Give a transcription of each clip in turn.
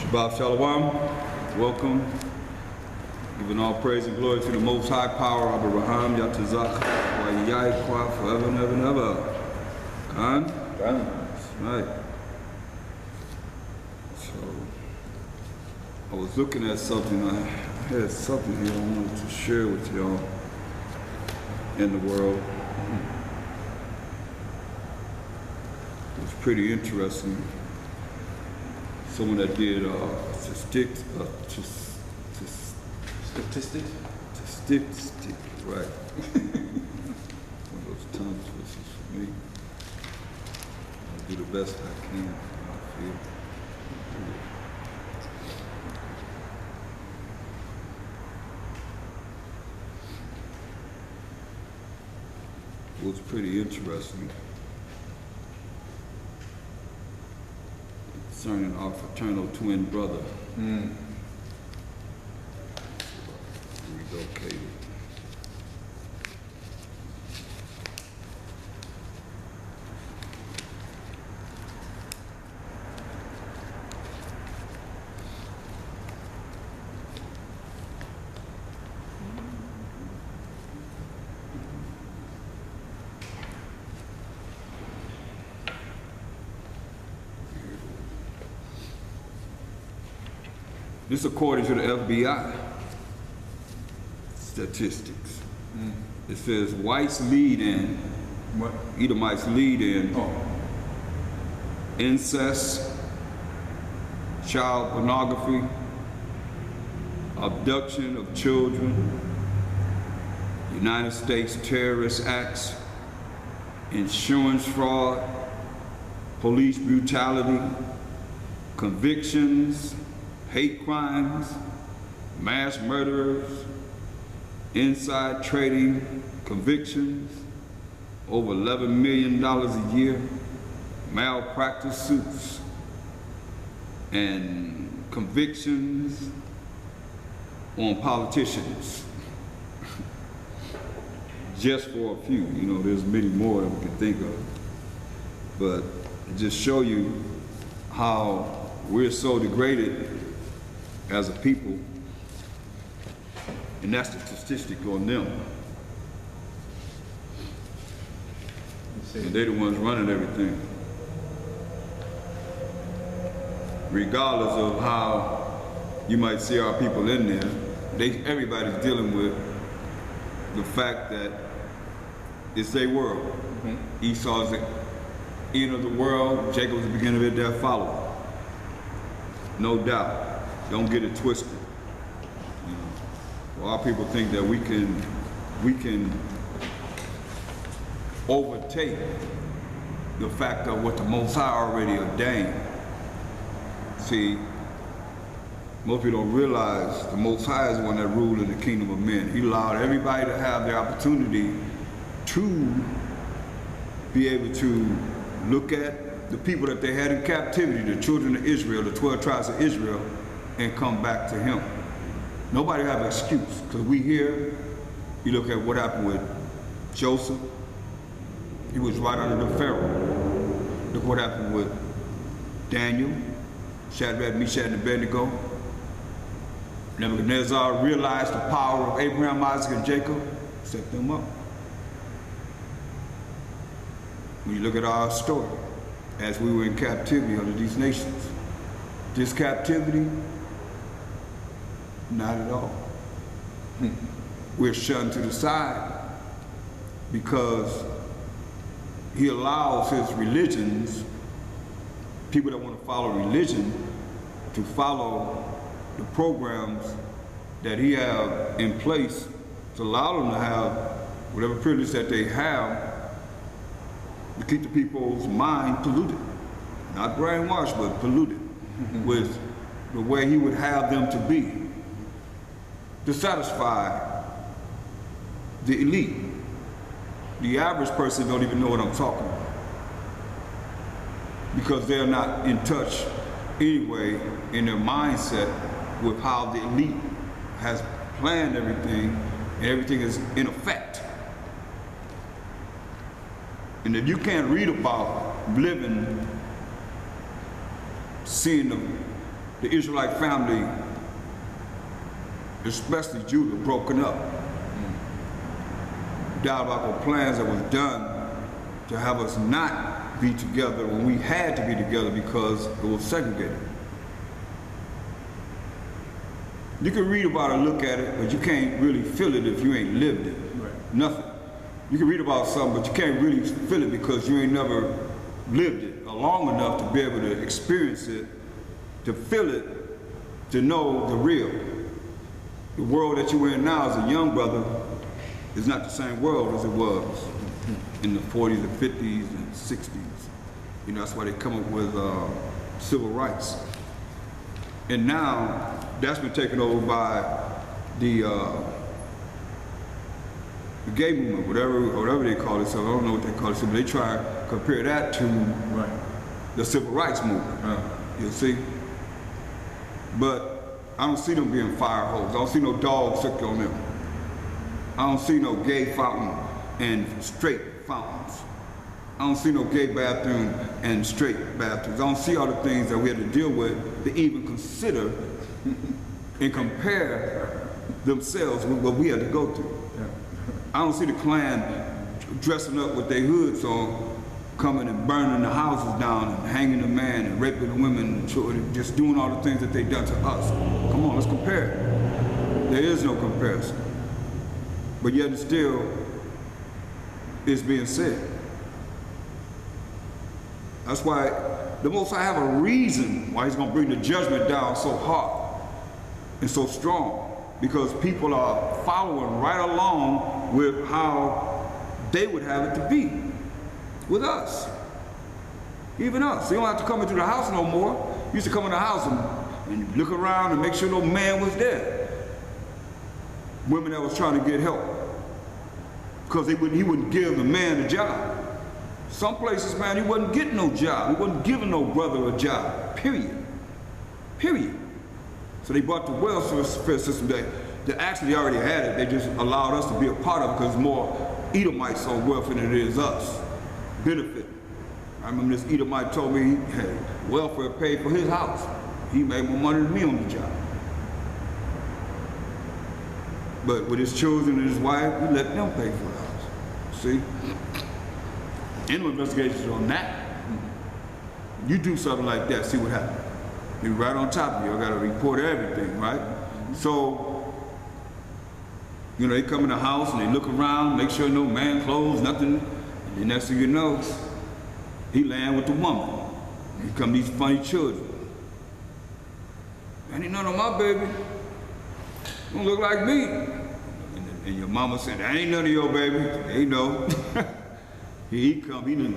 Shabbat Shalom, welcome. Giving all praise and glory to the Most High Power, Abba Raham, Yatazach, Wa'yai, Kwa, forever and ever and ever. Khan? That's right. So, I was looking at something, I had something here I wanted to share with y'all in the world. It was pretty interesting. Someone that did statistics, right. One of those tongue twisters for me. I'll do the best I can, I feel. It was pretty interesting concerning our fraternal twin brother. Relocated. This according to the FBI statistics. It says whites lead in, Edomites lead in incest, child pornography, abduction of children, United States terrorist acts, insurance fraud, police brutality, convictions, hate crimes, mass murderers, inside trading convictions, over $11 million a year, malpractice suits, and convictions on politicians. Just for a few, you know, there's many more that we can think of. But just show you how we're so degraded as a people, and that's the statistic on them. And they're the ones running everything. Regardless of how you might see our people in there, everybody's dealing with the fact that it's their world. Esau's the end of the world, Jacob's the beginning of it, their follower. No doubt. Don't get it twisted. You know, well, our people think that we can overtake the fact of what the Most High already ordained. See, most people don't realize the Most High is the one that ruled in the kingdom of men. He allowed everybody to have their opportunity to be able to look at the people that they had in captivity, the children of Israel, the 12 tribes of Israel, and come back to him. Nobody have an excuse, because we here, you look at what happened with Joseph, he was right under the Pharaoh. Look what happened with Daniel, Shadrach, Meshach, and Abednego. Nebuchadnezzar realized the power of Abraham, Isaac, and Jacob, set them up. When you look at our story, as we were in captivity under these nations, this captivity, not at all. We're shunned to the side because he allows his religions, people that want to follow religion, to follow the programs that he have in place to allow them to have whatever privilege that they have to keep the people's mind polluted. Not brainwashed, but polluted with the way he would have them to be, to satisfy the elite. The average person don't even know what I'm talking about, because they're not in touch anyway in their mindset with how the elite has planned everything, and everything is in effect. And if you can't read about living, seeing the the Israelite family, especially Judah, broken up. Diabolical plans that was done to have us not be together when we had to be together because it was segregated. You can read about it, look at it, but you can't really feel it if you ain't lived it. Right. Nothing. You can read about something, but you can't really feel it because you ain't never lived it long enough to be able to experience it, to feel it, to know the real. The world that you're in now as a young brother is not the same world as it was in the 40s and 50s and 60s. You know, that's why they come up with civil rights. And now, that's been taken over by the gay movement, whatever they call it. So I don't know what they call it. So they try to compare that to the civil rights movement. You see? But I don't see them being fire hoses. I don't see no dogs sick on them. I don't see no gay fountain and straight fountains. I don't see no gay bathroom and straight bathrooms. I don't see all the things that we had to deal with to even consider and compare themselves with what we had to go through. I don't see the Klan dressing up with their hoods on, coming and burning the houses down and hanging the man and raping the women and children, just doing all the things that they done to us. Come on, let's compare. There is no comparison. But yet and still, it's being said. That's why the Most High have a reason why he's going to bring the judgment down so hard and so strong, because people are following right along with how they would have it to be with us. Even us. You don't have to come into the house no more. You used to come in the house and look around and make sure no man was there. Women that was trying to get help, because he wouldn't give the man a job. Some places, man, he wasn't getting no job. He wasn't giving no brother a job, period. Period. So they brought the welfare system that actually already had it. They just allowed us to be a part of it because more Edomites on welfare than it is us. Benefit. I remember this Edomite told me he had welfare paid for his house. He made more money than me on the job. But with his children and his wife, we let them pay for the house. See? Any investigations on that, you do something like that, see what happens. You're right on top of you. I got to report everything, right? So, you know, they come in the house and they look around, make sure no man clothes, nothing. And the next thing you know, he land with the woman. Here come these funny children. Man, ain't none of my baby. Don't look like me. And your mama said, that ain't none of your baby. They know. Here he come, he knew.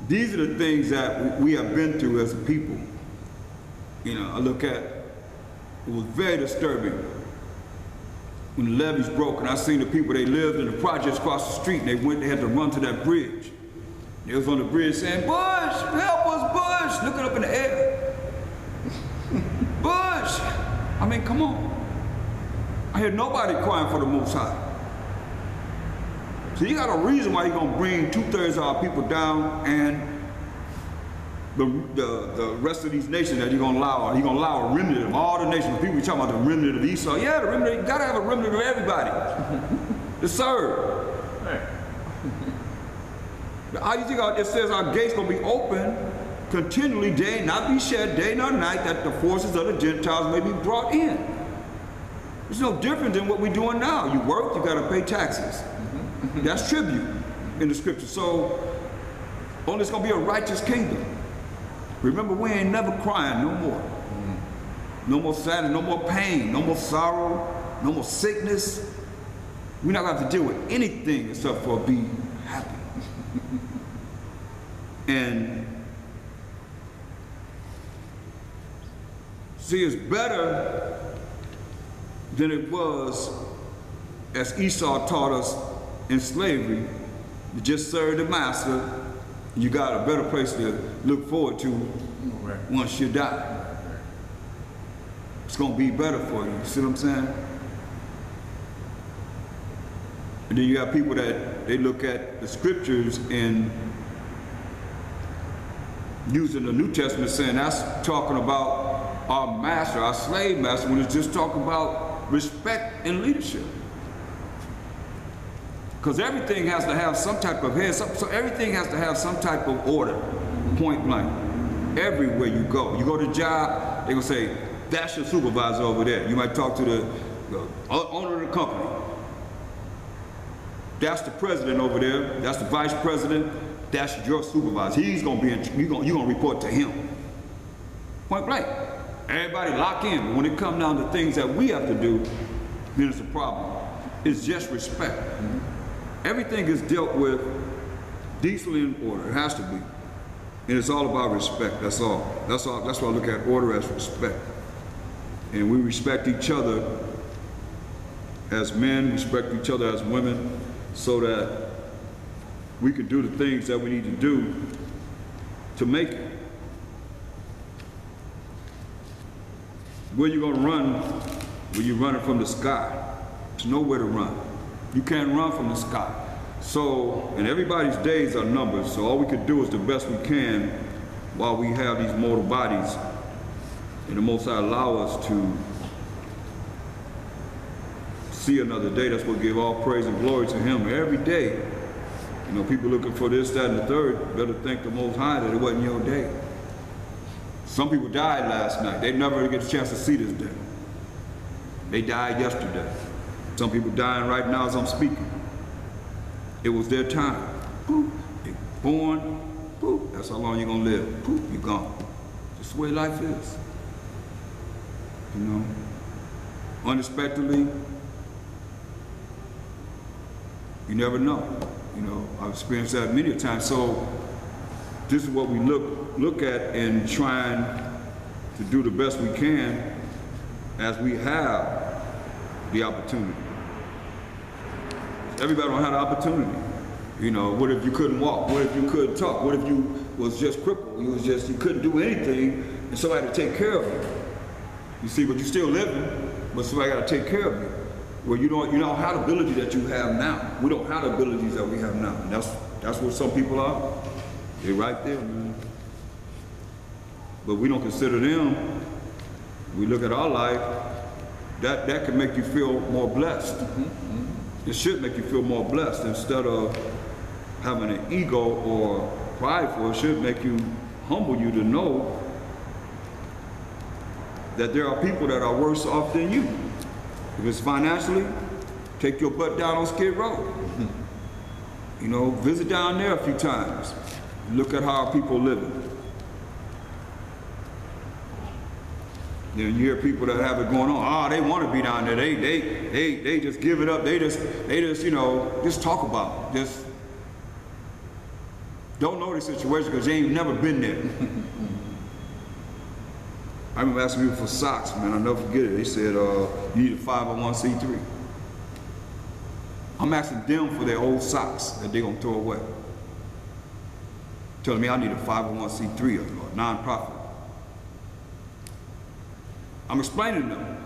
These are the things that we have been through as a people. You know, I look at, it was very disturbing when the levees broke and I seen the people, they lived in the projects across the street and they had to run to that bridge. They was on the bridge saying, Bush, help us, Bush, looking up in the air. Bush, I mean, come on. I hear nobody crying for the Most High. So you got a reason why you're gonna bring 2/3 of our people down and the rest of these nations that you're gonna allow a remnant of all the nations. People be talking about the remnant of Esau. Yeah, the remnant, you gotta have a remnant of everybody to serve. How do you think it says our gates gonna be open continually, day, not be shut, day nor night, that the forces of the Gentiles may be brought in? It's no different than what we're doing now. You work, you gotta pay taxes. That's tribute in the scripture. So, only it's gonna be a righteous kingdom. Remember, we ain't never crying no more. No more sadness, no more pain, no more sorrow, no more sickness. We're not gonna have to deal with anything except for be happy. And see, it's better than it was, as Esau taught us in slavery, to just serve the master. You got a better place to look forward to once you die. It's gonna be better for you, see what I'm saying? And then you have people that they look at the scriptures and using the New Testament saying that's talking about our master, our slave master, when it's just talking about respect and leadership. Because everything has to have some type of head, so everything has to have some type of order, point blank. Everywhere you go to the job, they're gonna say, that's your supervisor over there. You might talk to the owner of the company. That's the president over there, that's the vice president, that's your supervisor. He's gonna be, you're gonna report to him. Point blank. Everybody lock in, but when it comes down to things that we have to do, then it's a problem. It's just respect. Everything is dealt with decently in order, it has to be. And it's all about respect, that's all. That's why I look at order as respect. And we respect each other as men, respect each other as women, so that we can do the things that we need to do to make it. Where you gonna run when you're running from the sky? There's nowhere to run. You can't run from the sky. So, and everybody's days are numbered, so all we can do is the best we can while we have these mortal bodies, and the Most High allow us to see another day. That's what give all praise and glory to Him every day. You know, people looking for this, that, and the third, better thank the Most High that it wasn't your day. Some people died last night. They never get a chance to see this day. They died yesterday. Some people dying right now as I'm speaking. It was their time. Poof, they born, poof, that's how long you're gonna live. Poof, you're gone. That's the way life is. You know, unexpectedly, you never know. You know, I've experienced that many a time. So this is what we look at in trying to do the best we can as we have the opportunity. Everybody don't have the opportunity. You know, what if you couldn't walk? What if you couldn't talk? What if you was just crippled? You couldn't do anything, and somebody had to take care of you. You see, but you're still living, but somebody got to take care of you. Well, you don't have the ability that you have now. We don't have the abilities that we have now. And that's what some people are. They're right there, man. But we don't consider them. We look at our life. That can make you feel more blessed. It should make you feel more blessed instead of having an ego or prideful. It should make you humble you to know that there are people that are worse off than you. If it's financially, take your butt down on Skid Row. You know, visit down there a few times. Look at how people living. You know, you hear people that have it going on. Oh, they want to be down there. They just give it up. They just you know, just talk about it. Just don't know the situation because they ain't never been there. I remember asking people for socks, man. I'll never forget it. They said, you need a 501c3. I'm asking them for their old socks that they're gonna throw away. Telling me I need a 501c3 or a non-profit. I'm explaining to them.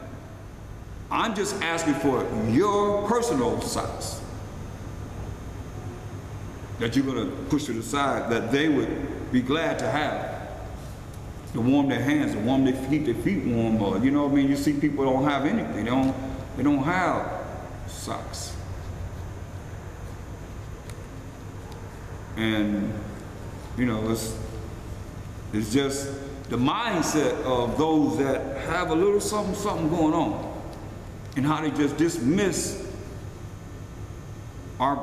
I'm just asking for your personal socks that you're gonna push to the side that they would be glad to have. To warm their hands, to warm their feet warm, or you know what I mean? You see people don't have anything. They don't have socks. And you know, it's just the mindset of those that have a little something going on, and how they just dismiss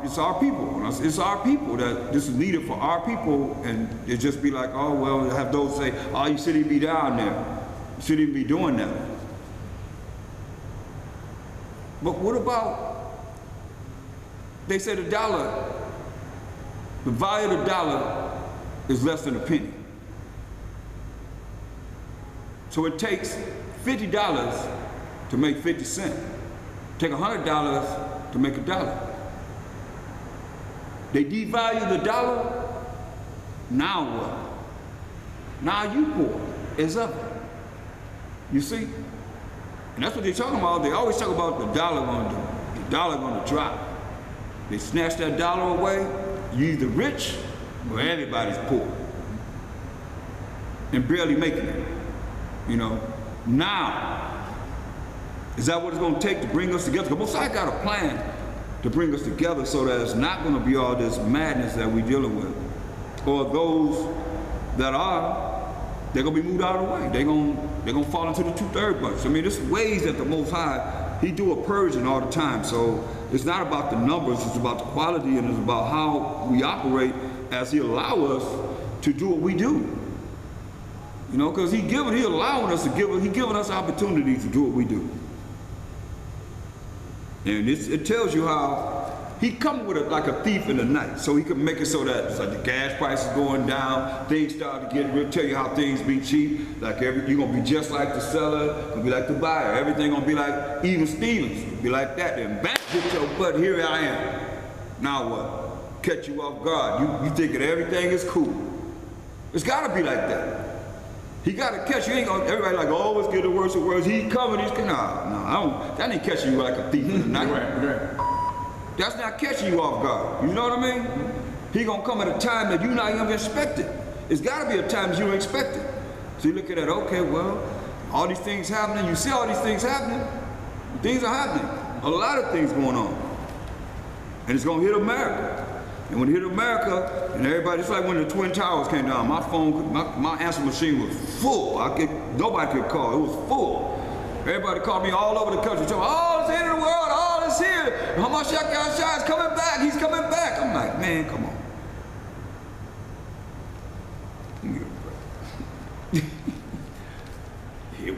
it's our people. It's our people that this is needed for our people, and it just be like, oh well, have those say, oh, you shouldn't even be down there, you shouldn't even be doing that. But what about? They say the value of the dollar is less than a penny. So it takes $50 to make 50 cents. Take $100 to make $1. They devalue the dollar, now what? Now you poor, it's up. You see? And that's what they're talking about. They always talk about the dollar gonna drop. They snatch that dollar away, you're either rich or everybody's poor. And barely making it, you know? now. Is that what it's going to take to bring us together? Because Mosiah got a plan to bring us together so that it's not going to be all this madness that we're dealing with. Or those that are, they're going to be moved out of the way. They're going to fall into the 2/3 bunch. I mean, there's ways that the Most High, He do a purging all the time. So it's not about the numbers, it's about the quality, and it's about how we operate as He allow us to do what we do. You know, because He allowing us to He giving us opportunity to do what we do. And it tells you how He come with it like a thief in the night. So He can make it so that it's like the gas prices going down, things start to get real, tell you how things be cheap. Like you're gonna be just like the seller, gonna be like the buyer. Everything gonna be like even Stevens, be like that. Then back get your butt, here I am. Now what? Catch you off guard. You thinking everything is cool. It's gotta be like that. He gotta catch you. Ain't gonna, everybody like, oh, let's get the worst of words. He coming, he's coming. No, that ain't catching you like a thief in the night. Right. That's not catching you off guard. You know what I mean? He gonna come at a time that you not even expected. It's gotta be a time that you don't expect it. So you look at that, okay, well, all these things happening, you see all these things happening, things are happening. A lot of things going on. And it's gonna hit America. And when it hit America, and everybody, it's like when the Twin Towers came down, my phone, my answer machine was full. Nobody could call, it was full. Everybody called me all over the country, telling me, oh, it's the end of the world, all is here. Hamashiach Yahshua is coming back, he's coming back. I'm like, man, come on.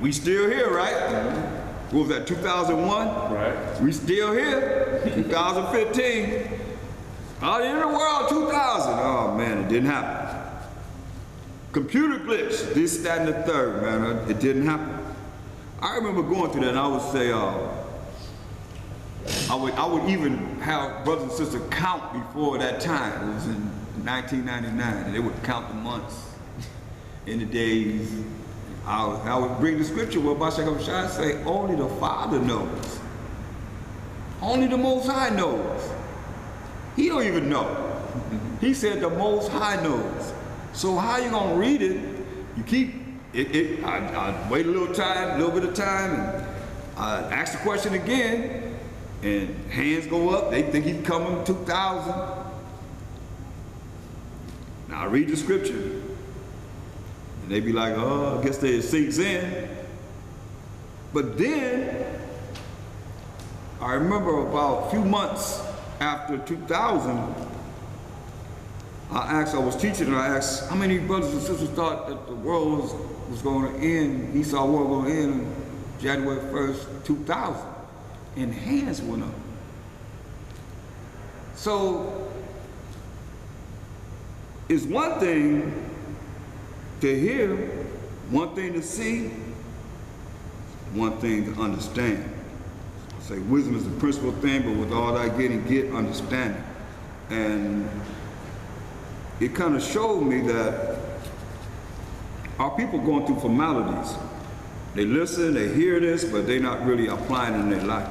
We still here, right? What was that, 2001? Right. We still here, 2015. Oh, the end of the world, 2000. Oh man, it didn't happen. Computer glitch, this, that, and the third, man. It didn't happen. I remember going through that, and I would say, I would even have brothers and sisters count before that time. It was in 1999, and they would count the months and the days. I would bring the scripture where Mashiach Yahshua say, only the Father knows. Only the Most High knows. He don't even know. He said the Most High knows. So how you gonna read it? You keep it. I wait a little bit of time, and I ask the question again, and hands go up. They think he's coming 2000. Now I read the scripture, and they be like, oh, I guess it sinks in. But then I remember about a few months after 2000, I was teaching, and I asked how many brothers and sisters thought that the world was going to end, Esau war was going to end January 1st, 2000. And hands went up. So, it's one thing to hear, one thing to see, one thing to understand. Say wisdom is the principal thing, but with all that get understanding. And it kind of showed me that our people going through formalities. They listen, they hear this, but they're not really applying it in their life.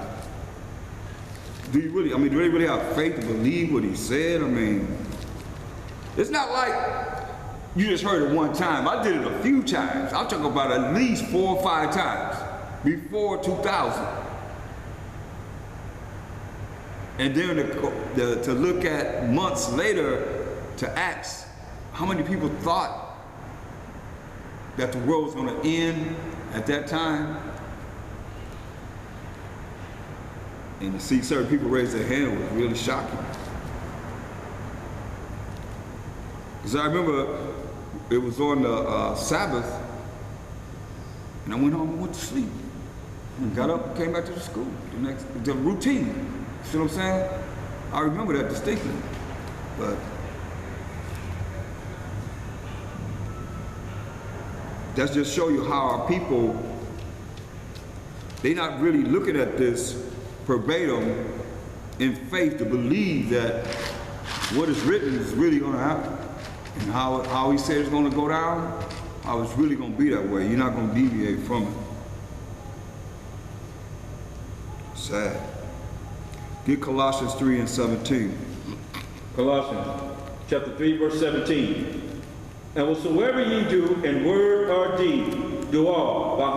Do they really have faith to believe what he said? I mean, it's not like you just heard it one time. I did it a few times. I'm talking about at least 4 or 5 times before 2000. And then to look at months later to ask how many people thought that the world was going to end at that time. And to see certain people raise their hand was really shocking. Because I remember it was on the Sabbath, and I went home and went to sleep. And got up and came back to the school. The routine. See what I'm saying? I remember that distinctly. But that's just show you how our people, they're not really looking at this verbatim in faith to believe that what is written is really going to happen. And how he said it's going to go down, how it's really going to be that way. You're not going to deviate from it. Sad. Get Colossians 3 and 17. Colossians chapter 3, verse 17. And whatsoever ye do in word or deed, do all by